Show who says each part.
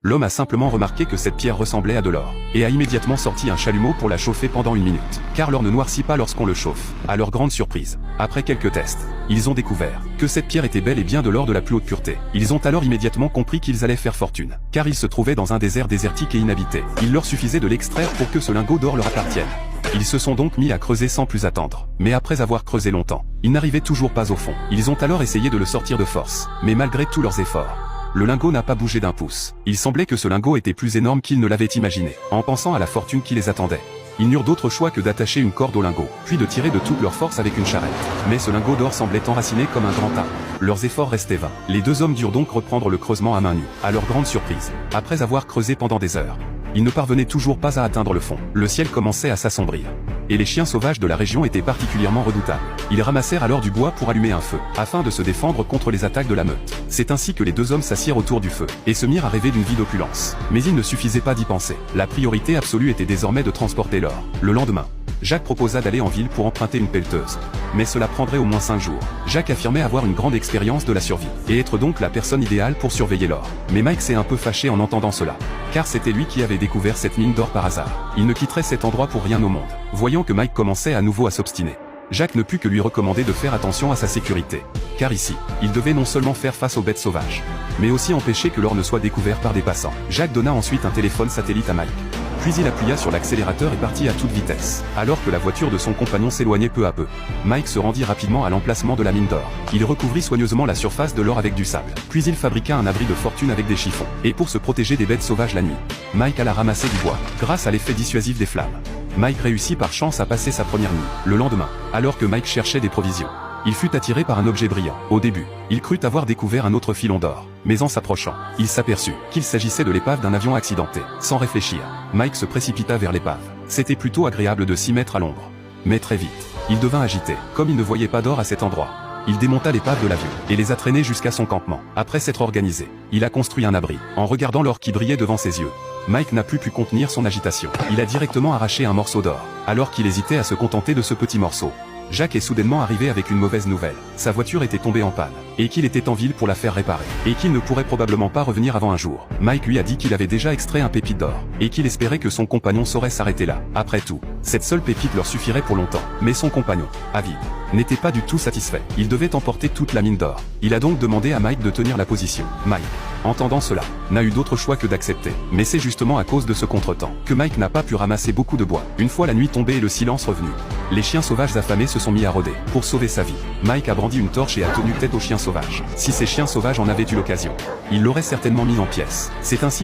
Speaker 1: L'homme a simplement remarqué que cette pierre ressemblait à de l'or, et a immédiatement sorti un chalumeau pour la chauffer pendant 1 minute. Car l'or ne noircit pas lorsqu'on le chauffe. À leur grande surprise, après quelques tests, ils ont découvert que cette pierre était bel et bien de l'or de la plus haute pureté. Ils ont alors immédiatement compris qu'ils allaient faire fortune, car ils se trouvaient dans un désert désertique et inhabité. Il leur suffisait de l'extraire pour que ce lingot d'or leur appartienne. Ils se sont donc mis à creuser sans plus attendre. Mais après avoir creusé longtemps, ils n'arrivaient toujours pas au fond. Ils ont alors essayé de le sortir de force. Mais malgré tous leurs efforts, le lingot n'a pas bougé d'un pouce. Il semblait que ce lingot était plus énorme qu'ils ne l'avaient imaginé. En pensant à la fortune qui les attendait, ils n'eurent d'autre choix que d'attacher une corde au lingot, puis de tirer de toute leur force avec une charrette. Mais ce lingot d'or semblait enraciné comme un grand arbre. Leurs efforts restaient vains. Les deux hommes durent donc reprendre le creusement à main nue. À leur grande surprise, après avoir creusé pendant des heures, ils ne parvenaient toujours pas à atteindre le fond. Le ciel commençait à s'assombrir. Et les chiens sauvages de la région étaient particulièrement redoutables. Ils ramassèrent alors du bois pour allumer un feu, afin de se défendre contre les attaques de la meute. C'est ainsi que les deux hommes s'assirent autour du feu, et se mirent à rêver d'une vie d'opulence. Mais il ne suffisait pas d'y penser. La priorité absolue était désormais de transporter l'or. Le lendemain, Jacques proposa d'aller en ville pour emprunter une pelleteuse. Mais cela prendrait au moins 5 jours. Jacques affirmait avoir une grande expérience de la survie, et être donc la personne idéale pour surveiller l'or. Mais Mike s'est un peu fâché en entendant cela, car c'était lui qui avait découvert cette mine d'or par hasard. Il ne quitterait cet endroit pour rien au monde. Voyant que Mike commençait à nouveau à s'obstiner, Jacques ne put que lui recommander de faire attention à sa sécurité. Car ici, il devait non seulement faire face aux bêtes sauvages, mais aussi empêcher que l'or ne soit découvert par des passants. Jacques donna ensuite un téléphone satellite à Mike. Puis il appuya sur l'accélérateur et partit à toute vitesse. Alors que la voiture de son compagnon s'éloignait peu à peu, Mike se rendit rapidement à l'emplacement de la mine d'or. Il recouvrit soigneusement la surface de l'or avec du sable. Puis il fabriqua un abri de fortune avec des chiffons. Et pour se protéger des bêtes sauvages la nuit, Mike alla ramasser du bois. Grâce à l'effet dissuasif des flammes, Mike réussit par chance à passer sa première nuit. Le lendemain, alors que Mike cherchait des provisions, il fut attiré par un objet brillant. Au début, il crut avoir découvert un autre filon d'or. Mais en s'approchant, il s'aperçut qu'il s'agissait de l'épave d'un avion accidenté. Sans réfléchir, Mike se précipita vers l'épave. C'était plutôt agréable de s'y mettre à l'ombre. Mais très vite, il devint agité. Comme il ne voyait pas d'or à cet endroit, il démonta l'épave de l'avion, et les a traînés jusqu'à son campement. Après s'être organisé, il a construit un abri. En regardant l'or qui brillait devant ses yeux, Mike n'a plus pu contenir son agitation. Il a directement arraché un morceau d'or, alors qu'il hésitait à se contenter de ce petit morceau. Jacques est soudainement arrivé avec une mauvaise nouvelle. Sa voiture était tombée en panne, et qu'il était en ville pour la faire réparer, et qu'il ne pourrait probablement pas revenir avant un jour. Mike lui a dit qu'il avait déjà extrait un pépite d'or, et qu'il espérait que son compagnon saurait s'arrêter là. Après tout, cette seule pépite leur suffirait pour longtemps. Mais son compagnon, avide, n'était pas du tout satisfait. Il devait emporter toute la mine d'or. Il a donc demandé à Mike de tenir la position. Mike, entendant cela, n'a eu d'autre choix que d'accepter. Mais c'est justement à cause de ce contretemps que Mike n'a pas pu ramasser beaucoup de bois. Une fois la nuit tombée et le silence revenu, les chiens sauvages affamés se sont mis à rôder. Pour sauver sa vie, Mike a brandi une torche et a tenu tête aux chiens sauvages. Si ces chiens sauvages en avaient eu l'occasion, ils l'auraient certainement mis en pièces. C'est ainsi